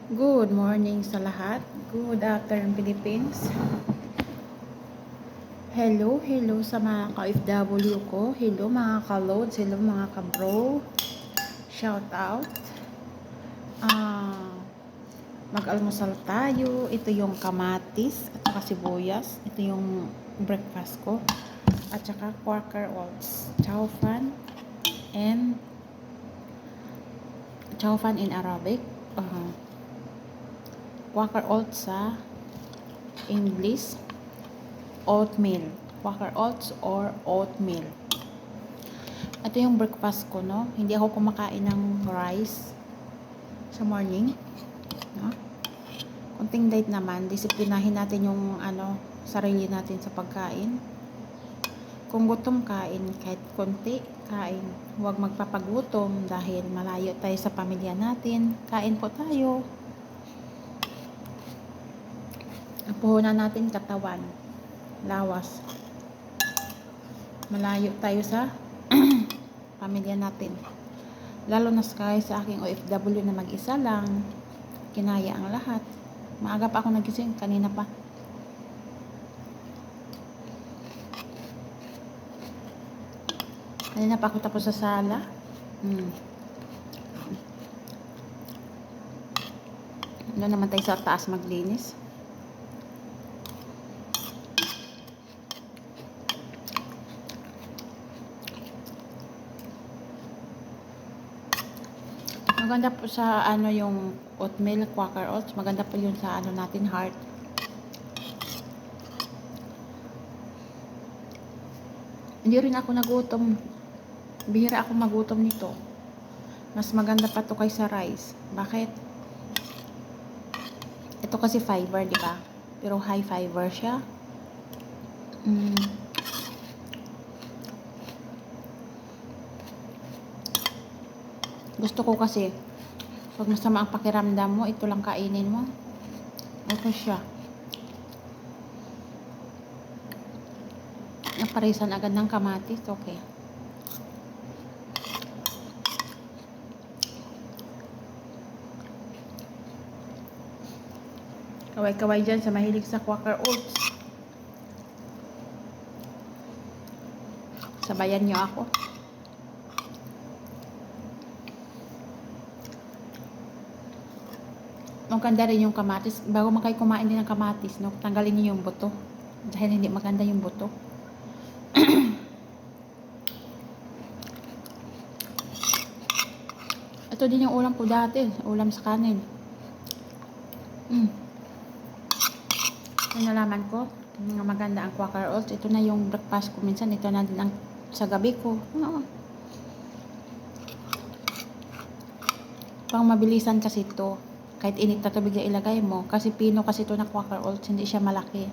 Good morning sa lahat. Good afternoon, Philippines. Hello sa mga ka-OFW ko. Hello mga ka-loads. Hello mga ka-bro. Shout out. Ah, mag-almusal tayo. Ito yung kamatis at saka sibuyas. Ito yung breakfast ko. At saka Quaker Oats. Chow fan in Arabic. Quaker Oats sa English. Oatmeal. Quaker Oats or oatmeal. Ito yung breakfast ko, no? Hindi ako kumakain ng rice sa morning, no? Konting diet naman, disiplinahin natin yung sarili natin sa pagkain. Kung gutom, kain. Kahit konti, kain. Huwag magpapagutom dahil malayo tayo sa pamilya natin. Kain po tayo. Ang puhunan natin katawan, lawas. Malayo tayo sa pamilya natin. Lalo na sa aking OFW na mag-isa lang. Kinaya ang lahat. Maaga pa ako nagising, kanina pa. Kanina pa ako tapos sa sala. Doon naman tayo sa taas maglinis. Maganda po sa yung oatmeal, Quaker Oats. Maganda po yun sa natin, heart. Hindi rin ako nagutom. Bihira ako magutom nito. Mas maganda pa to kaysa rice. Bakit? Ito kasi fiber, di ba? Pero high fiber siya. Gusto ko kasi pag masama ang pakiramdam mo, ito lang kainin mo. Ito siya. Naparisan agad ng kamatis. Okay. Kaway-kaway dyan sa mahilig sa Quaker Oats. Sabayan nyo ako. Maganda rin yung kamatis. Bago kayo kumain din ng kamatis, no, tanggalin niyo yung buto. Dahil hindi maganda yung buto. Ito din yung ulam ko dati. Ulam sa kanin. Nalaman ko na maganda ang Quaker Oats. Ito na yung breakfast ko. Minsan ito na din ang sa gabi ko. Pang mabilisan kasi ito. Kahit init na tubig na ilagay mo. Kasi pino kasi ito na Quaker Oats. Hindi siya malaki.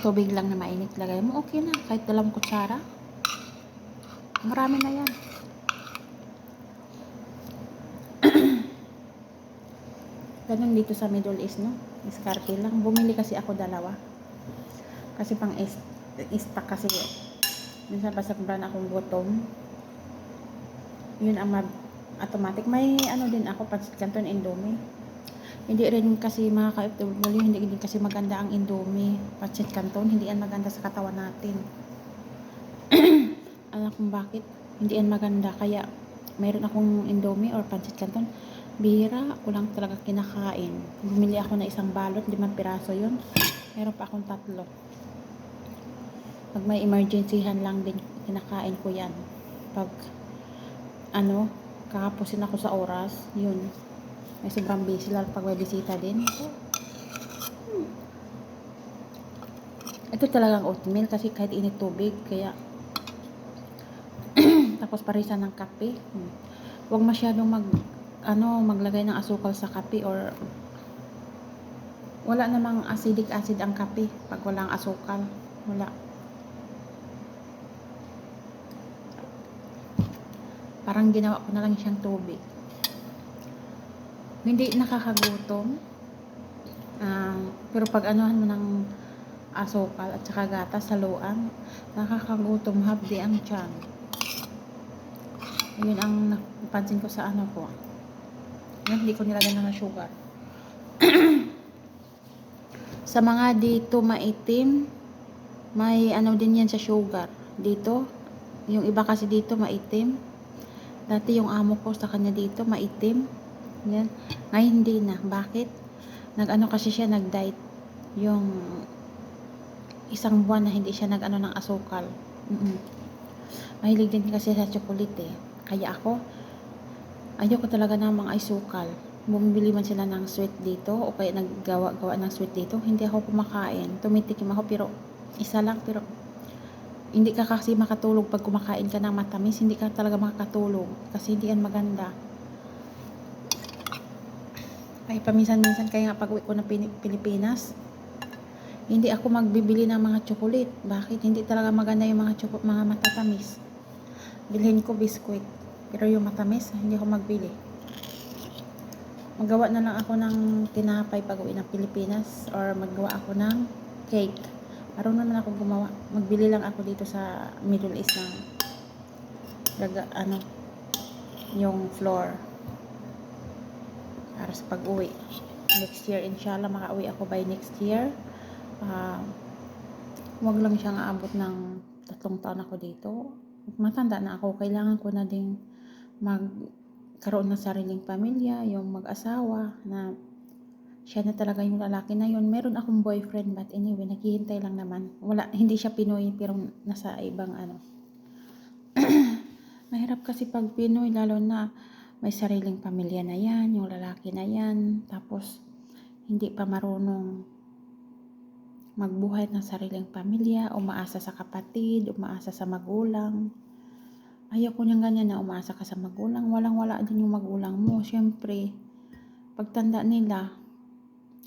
Tubig lang na mainit lagay mo. Okay na. Kahit 2 kutsara. Marami na yan. Ganun dito sa Middle East, no? Iskarte lang. Bumili kasi ako 2. Kasi pang stock kasi. Minsan pa sobrang akong gutom. Yun ang automatic. May din ako, pancit canton, Indomie. Hindi rin kasi mga ka-OFW, hindi din kasi maganda ang Indomie, pancit canton. Hindi yan maganda sa katawan natin. Alam kung bakit hindi yan maganda. Kaya mayroon akong Indomie or pancit canton. Bihira ako lang talaga kinakain. Bumili ako na 1 balot, 5 piraso yun. Meron pa akong 3. Pag may emergencyhan lang din, kinakain ko yan. Pag kakapusin ako sa oras, yun. May sobrang busy lalo pag may bisita din. Ito talagang oatmeal kasi kahit init tubig, kaya tapos parisan ng kape. Huwag masyadong maglagay ng asukal sa kape or wala namang acidic acid ang kape pag walang asukal. Wala. Parang ginawa ko na lang siyang tubig. Hindi nakakagutom. Pero pag anuhan mo ng asukal at saka gatas, saluan, nakakagutom, hapdi ang tiyan. Yun ang napansin ko sa ko. Yan, hindi ko nilagyan ng sugar. Sa mga dito maitim, may ano din yan sa sugar. Dito, yung iba kasi dito maitim. Dati yung amo ko sa kanya dito maitim. Yan. Ngayon hindi na. Bakit? Nag-ano kasi siya, nag-diet. Yung isang buwan na hindi siya nag-ano ng asukal. Mahilig din kasi sa chocolate eh. Kaya ako, ayoko talaga ng mga asukal. Bumibili man sila ng sweet dito o kaya naggawa-gawa ng sweet dito, hindi ako kumakain. Tumitikim ako pero isa lang, pero hindi ka kasi makatulog pag kumakain ka ng matamis. Hindi ka talaga makakatulog kasi hindi yan maganda. Ay paminsan-minsan kaya nga pag-uwi ko ng Pilipinas, hindi ako magbibili ng mga chocolate. Bakit? Hindi talaga maganda yung mga matatamis. Bilhin ko biskuit. Pero yung matamis, hindi ako magbili. Magawa na lang ako ng tinapay pag-uwi ng Pilipinas or maggawa ako ng cake. Marunong naman ako gumawa. Magbili lang ako dito sa Middle East ng yung flour para sa pag-uwi. Next year, inshallah, makauwi ako by next year. Huwag lang siyang aabot ng 3 taon ako dito. Matanda na ako, kailangan ko na ding magkaroon ng sariling pamilya, yung mag-asawa na siya na talaga yung lalaki na yun. Meron akong boyfriend but anyway, naghihintay lang naman. Hindi siya Pinoy pero nasa ibang Mahirap kasi pag Pinoy, lalo na may sariling pamilya na yan, yung lalaki na yan, tapos hindi pa marunong magbuhay ng sariling pamilya, umaasa sa kapatid, umaasa sa magulang. Ayoko niyang ganyan na umaasa ka sa magulang. Walang-wala din yung magulang mo. Siyempre, pagtanda nila,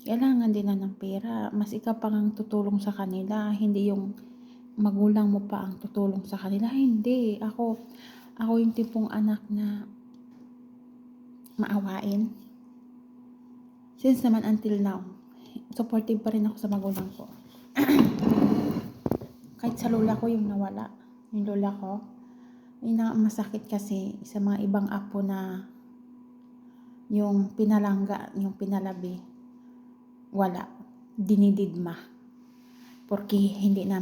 kailangan din na ng pera. Mas ikaw pa ang tutulong sa kanila. Hindi yung magulang mo pa ang tutulong sa kanila. Hindi. Ako yung tipong anak na maawain. Since naman until now, supportive pa rin ako sa magulang ko. Kahit sa lola ko yung nawala. Yung lola ko, yun ang masakit kasi sa mga ibang apo na yung pinalangga, yung pinalabi, wala, dinididma. Porque hindi na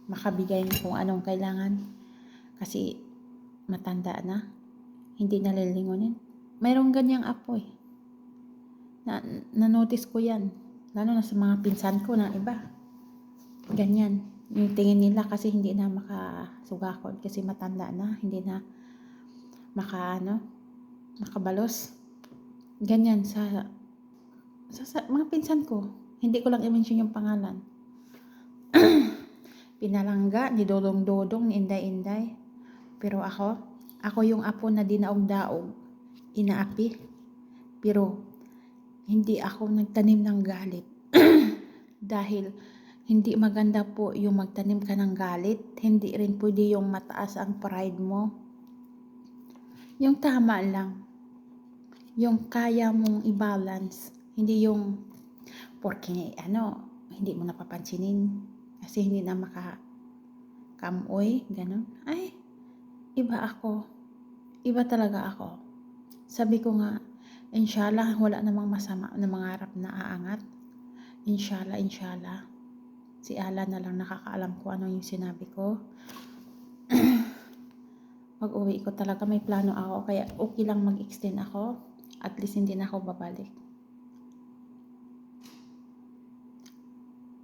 makabigay kung anong kailangan. Kasi matanda na, hindi nalilingunin. Mayroong ganyang apo eh. Na-notice ko yan. Lalo na sa mga pinsan ko na iba. Ganyan. Yung tingin nila kasi hindi na makasugakod kasi matanda na, hindi na makabalos. Ganyan sa mga pinsan ko. Hindi ko lang i-mention yung pangalan. Pinalangga ni Dodong-Dodong, ni Inday-Inday. Pero ako yung apo na dinaog-daog, inaapi. Pero hindi ako nagtanim ng galit. Dahil hindi maganda po yung magtanim ka ng galit. Hindi rin pwede yung mataas ang pride mo. Yung tama lang. Yung kaya mong i-balance. Hindi yung porque hindi mo napapansinin. Kasi hindi na makakamoy. Ganun. Ay, iba ako. Iba talaga ako. Sabi ko nga, inshallah, wala namang masama na mangarap na aangat. Inshallah. Si Allah na lang nakakaalam ko ano yung sinabi ko. Pag-uwi ko talaga may plano ako, kaya okay lang mag-extend ako. At least hindi na ako babalik.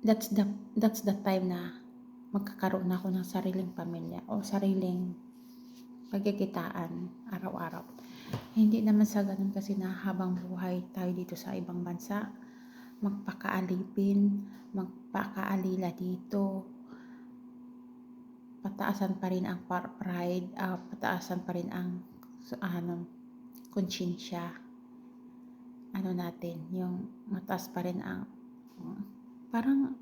That's the time na magkakaroon ako ng sariling pamilya o sariling pagkikitaan araw-araw. Hindi naman sa ganun kasi na habang buhay tayo dito sa ibang bansa, magpakaalila dito, pataasan pa rin ang pride, pataasan pa rin ang konsyensya natin, yung mataas pa rin ang parang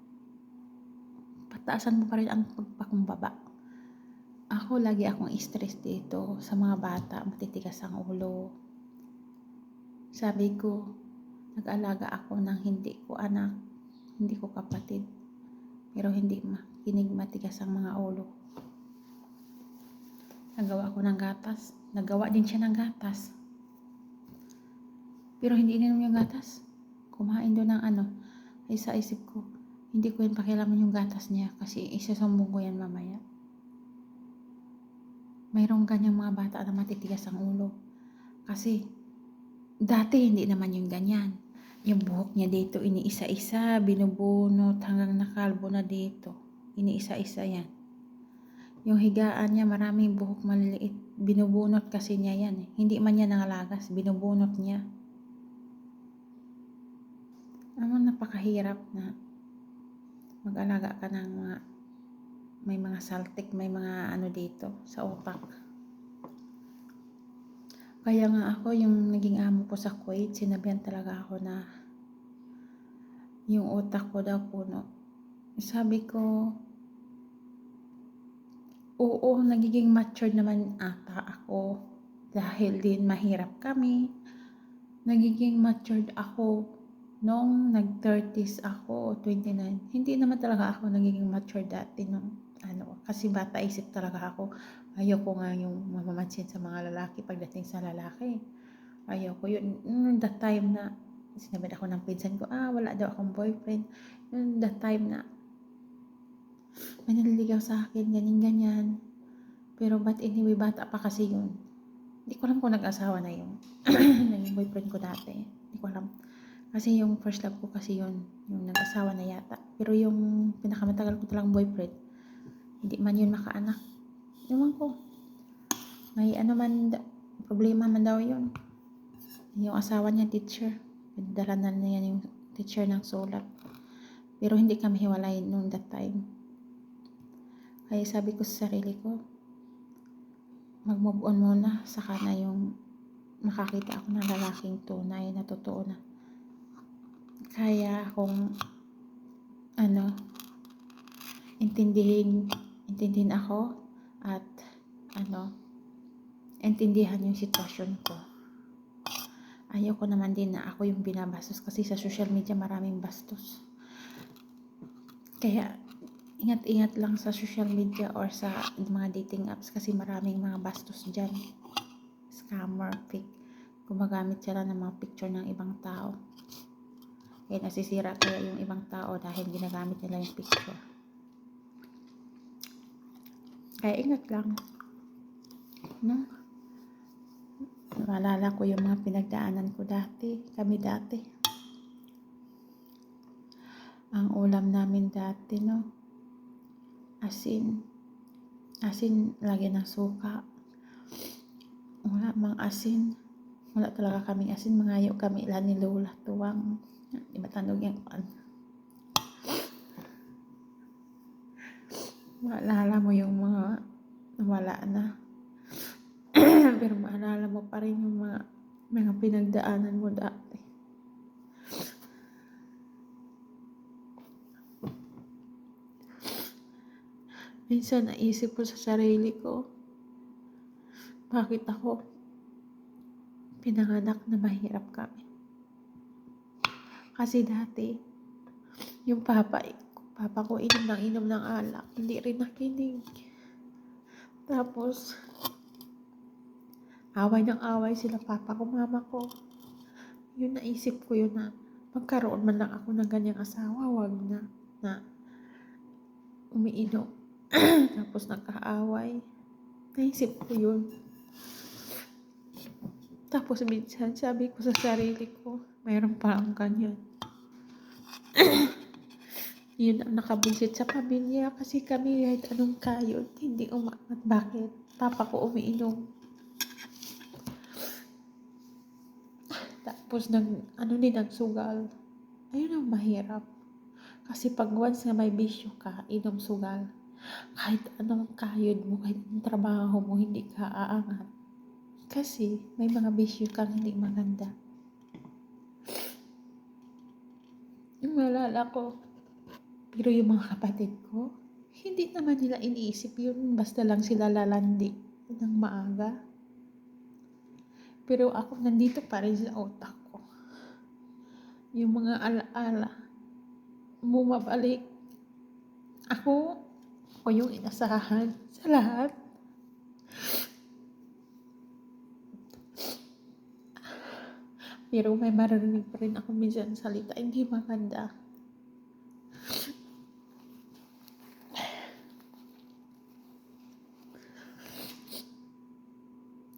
pataasan mo pa rin ang pagpakumbaba. Ako lagi akong stress dito sa mga bata, matitigas ang ulo. Sabi ko, nag-alaga ako ng hindi ko anak, hindi ko kapatid, pero hindi makinig, matigas ang mga ulo. Nagawa ko ng gatas, nagawa din siya ng gatas. Pero hindi ininom yung gatas. Kumain doon ng ano. Ay sa isip ko, hindi ko yun pakialaman yung gatas niya kasi isasumbong ko yan mamaya. Mayroong ganyang mga bata na matitigas ang ulo. Kasi dati hindi naman yung ganyan. Yung buhok niya dito iniisa-isa, binubunot hanggang nakalbo na dito. Iniisa-isa yan. Yung higaan niya maraming buhok maliliit. Binubunot kasi niya yan. Hindi man niya nangalagas, binubunot niya. Napakahirap na mag-alaga ka ng mga may mga saltik, may mga ano dito sa utak. Kaya nga ako yung naging amo ko sa Kuwait, sinabihan talaga ako na yung utak ko daw puno. Sabi ko, oo, nagiging matured naman ata ako dahil din mahirap kami. Nagiging matured ako nung nag-30s ako, 29. Hindi naman talaga ako nagiging matured dati nung kasi bata isip talaga ako. Ayoko nga yung mamamansin sa mga lalaki pagdating sa lalaki. Ayoko yun. That time na sinabi ako ng pinsan ko, wala daw akong boyfriend. That time na may naliligaw sa akin, ganyan. Pero but anyway, bata pa kasi yun. Hindi ko alam kung nag-asawa na yung naging boyfriend ko dati. Hindi ko alam. Kasi yung first love ko kasi yun, yung nag-asawa na yata. Pero yung pinakamatagal ko talagang boyfriend, hindi man yun makaanak. Ewan ko. May problema man daw yun. Yung asawa niya, teacher. Dala na niya yung teacher ng sulat. Pero hindi kami hiwalay nung that time. Kaya sabi ko sa sarili ko, mag-move on muna. Saka na yung makakita ako ng lalaking tunay na totoo na. Kaya kung intindihin ako at intindihan yung sitwasyon ko. Ayoko naman din na ako yung binabastos kasi sa social media maraming bastos. Kaya ingat-ingat lang sa social media or sa mga dating apps kasi maraming mga bastos dyan. Scammer, fake. Gumagamit sila ng mga picture ng ibang tao. Kaya nasisira kaya yung ibang tao dahil ginagamit nila yung picture. Kaya ingat lang. No? Naalala ko yung mga pinagdaanan ko dati. Kami dati. Ang ulam namin dati, no? Asin. Asin, lagyan ng suka. Wala mang asin. Wala talaga kaming asin. Mangayo kami ilan ni Lola. Tuwang. Di ba tanog yung maalala mo yung mga wala na. Pero maalala mo pa rin yung mga pinagdaanan mo dati. Minsan naisip ko sa sarili ko, bakit ako pinanganak na mahirap kami? Kasi dati, yung papa ko inom ng alak, hindi rin nakinig. Tapos, away ng away sila papa ko, mama ko. Yun naisip ko yun na magkaroon man lang ako ng ganyang asawa, wag na umiinom. Tapos nagkaaway. Naisip ko yun. Tapos minsan sabi ko sa sarili ko, mayroon pa akong ganyan. Yun ang nakabusit sa pamilya kasi kami kahit anong kayod, hindi umangat. Bakit? Papa ko umiinom. Tapos nagsugal. Ayun ang mahirap. Kasi pag once nga may bisyo ka, inom sugal. Kahit anong kayod mo, kahit anong trabaho mo, hindi ka aangat. Kasi may mga bisyo kang hindi maganda. Yung malala ko. Pero yung mga kapatid ko, hindi naman nila iniisip yun. Basta lang sila lalandi ng maaga. Pero ako nandito pa rin sa utak ko. Yung mga alaala, bumabalik. Ako yung inasahan sa lahat. Pero may maririnig pa rin ako minsan salita hindi maganda.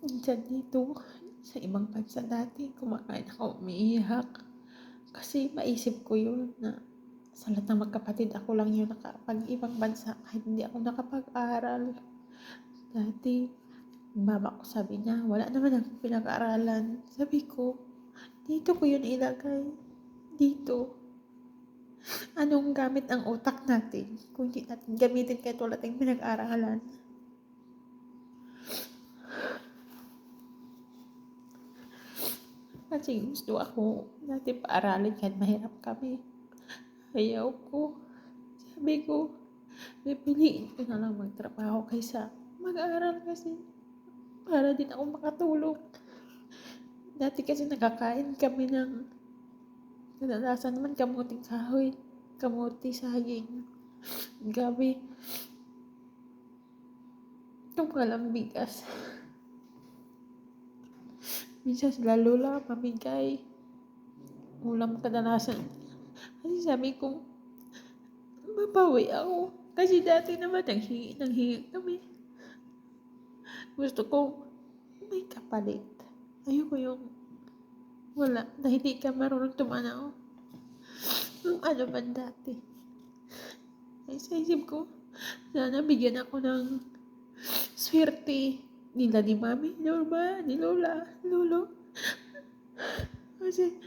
Minsan dito, sa ibang bansa dati, kumakain ako, umiiyak. Kasi maisip ko yun na sa lahat ng magkapatid, ako lang yun nakapag-ibang bansa kahit hindi ako nakapag-aral. Dati, mama ko sabi niya, wala naman akong pinag-aaralan. Sabi ko, dito ko yun ilagay. Dito. Anong gamit ang utak natin kung hindi natin gamitin kahit wala tayong pinag-aaralan? Kasi gusto ako dati paaralin kahit mahirap kami. Ayaw ko. Sabi ko, pipiliin ko na lang magtrabaho kaysa mag-aaral kasi para din ako makatulong. Dati kasi nakakain kami ng kadalasan naman kamuting kahoy, kamuti saging, gabi. Itong walang bigas. Minsan sila lola, mamigay. Ulam kadalasan. Kasi sabi ko, mabawi ako. Kasi dati naman nanghingi kami. Gusto ko may kapalit. Ayoko yung wala, na hindi ka marunong tumanaw. Yung ano man dati. Ay sa isip ko, sana bigyan ako ng swerte nila ni Mami, Norma, ni Lola, Lolo. Kasi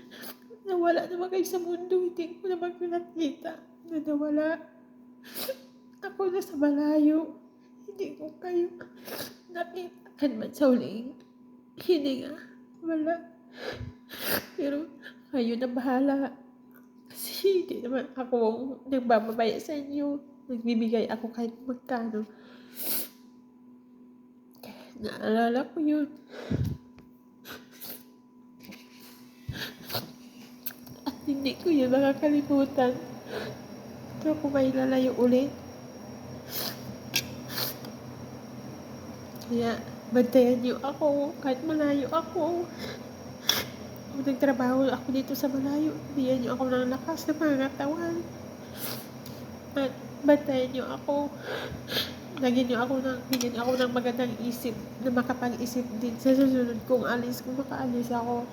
nawala naman kayo sa mundo, hindi ko naman pinakita na nawala. Ako na sa malayo, hindi ko kayo nakita man sa huling hininga. Wala. Pero kayo na bahala. Kasi hindi naman ako nagbababaya sa inyo. Nagbibigay ako kahit magkano. Naalala ko yun. At hindi ko yun makakalimutan. Ito ako may lalayo ulit. Kaya bantayan niyo ako kahit malayo ako. Kung nagtrabaho ako dito sa malayo, bigyan niyo ako ng lakas na pangatawan. At bantayan niyo ako. Bigyan niyo ako ng magandang isip na makapag-isip din sa susunod kung makaalis ako.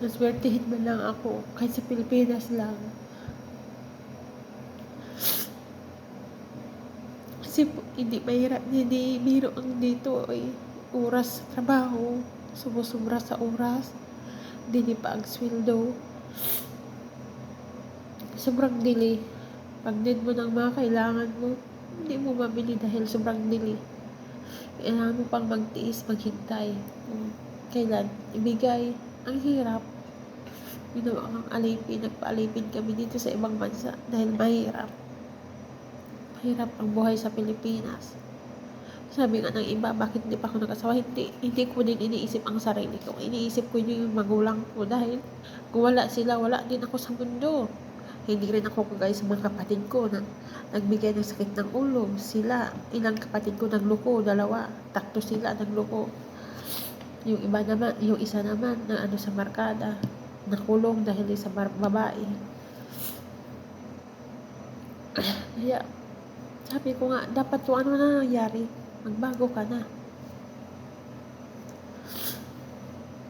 Naswertihin man lang ako kahit sa Pilipinas lang. Kasi hindi mahirap, hindi biro ang dito ay oras trabaho, sumubra sa oras, hindi pa ang sweldo. Sobrang dili. Pag need mo ng mga kailangan mo, hindi mo mabili dahil sobrang dili. Kailangan mo pang magtiis, maghintay. Kailan ibigay. Ang hirap. Ginawa kang alipin, nagpaalipin kami dito sa ibang bansa dahil mahirap. Mahirap ang buhay sa Pilipinas. Sabi nga ng iba, bakit hindi pa ako nag-asawa? Hindi ko din iniisip ang sarili ko. Iniisip ko yung magulang ko dahil kung wala sila, wala din ako sa mundo. Hindi rin ako kagaya sa mga kapatid ko na nagbigay ng sakit ng ulo. Sila, ilang kapatid ko nagloko, 2, 3 sila nagloko. Yung iba naman, yung isa naman na sa markada, nakulong dahil sa babae. Kaya, sabi ko nga, dapat kung ano na nangyari, magbago ka na.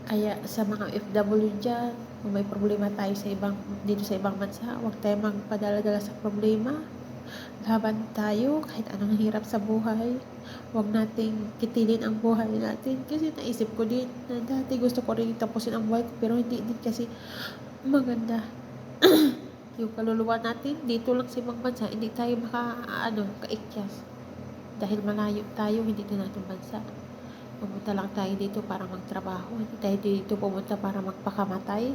Kaya sa mga FW dyan, kung may problema tayo dito sa ibang bansa, huwag tayo magpadala-dala sa problema. Laban tayo kahit anong hirap sa buhay. Huwag nating kitilin ang buhay natin. Kasi naisip ko din na dati gusto ko rin tapusin ang buhay ko, pero hindi din kasi maganda. Yung kaluluwa natin, dito lang sa ibang bansa, hindi tayo kaikyas. Dahil malayo tayo, hindi din natin bansa. Pumunta lang tayo dito para magtrabaho. Hindi tayo dito pumunta para magpakamatay.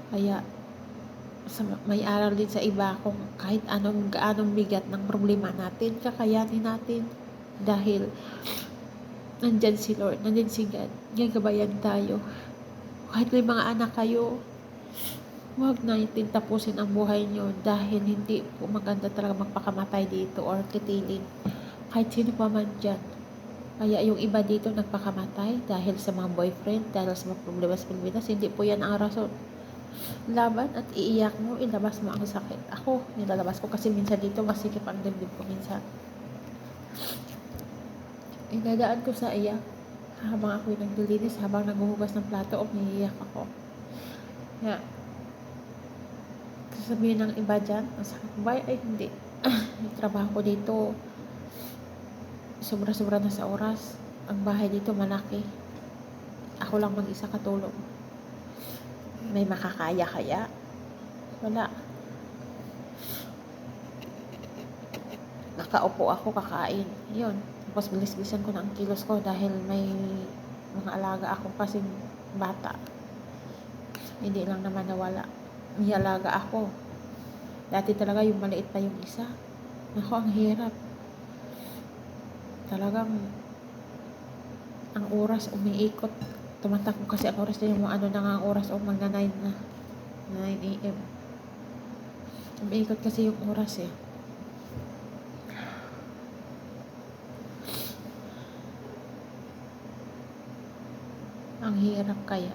Kaya, may aral din sa iba kung kahit gaanong bigat ng problema natin, kakayanin natin. Dahil, nandyan si Lord, nandyan si God. Gagabayan tayo. Kahit may mga anak kayo, huwag natin tapusin ang buhay nyo dahil hindi po maganda talaga magpakamatay dito or kitilin. Kahit sino pa man dyan. Kaya yung iba dito nagpakamatay dahil sa mga boyfriend, dahil sa mga problema sa Pilipinas. Hindi po yan ang rason. Laban at iiyak mo, ilabas mo ang sakit. Ako, nilalabas ko kasi minsan dito masikip ang dibdib ko minsan. Inadaan ko sa iyak habang ako'y naglilinis, habang naghuhugas ng plato, umiiyak ako. Kaya, sasabihin ng iba dyan, ang sakit ba? Ay, hindi. Yung trabaho ko dito, sobra-sobra na sa oras. Ang bahay dito malaki. Ako lang mag-isa katulong. May makakaya kaya? Wala. Nakaupo ako, kakain. Yun. Tapos bilis-bilisan ko na ang kilos ko dahil may mga alaga ako kasing bata. Hindi lang naman nawala. May alaga ako. Dati talaga yung maliit pa yung isa. Ako, ang hirap. Talagang ang oras umiikot. Tumatakbo kasi ang oras na yung ano na nga ang oras o magna 9 na. 9 a.m. Umiikot kasi yung oras eh. Ang hirap kaya.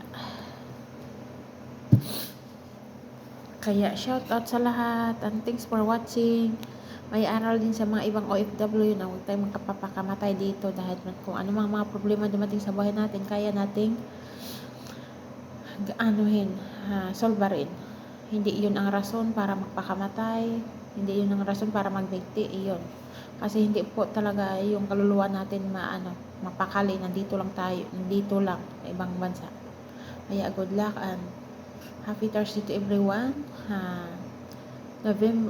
Kaya shout out sa lahat and thanks for watching. May aral din sa mga ibang OFW na huwag tayong magkapapakamatay dito dahil kung ano mga problema dumating sa buhay natin, kaya nating solbarin. Hindi yun ang rason para magpakamatay, hindi yun ang rason para magbigti, iyon. Kasi hindi po talaga yung kaluluwa natin mapakali, nandito lang tayo, nandito lang sa ibang bansa. Kaya good luck and happy Thursday to everyone.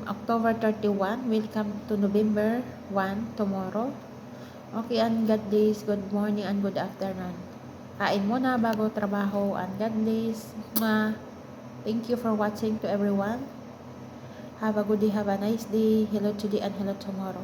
October 31, welcome to November 1 tomorrow. Okay, and God bless, good morning and good afternoon. Kain muna bago trabaho and God bless. Thank you for watching to everyone. Have a good day, have a nice day. Hello today and hello tomorrow.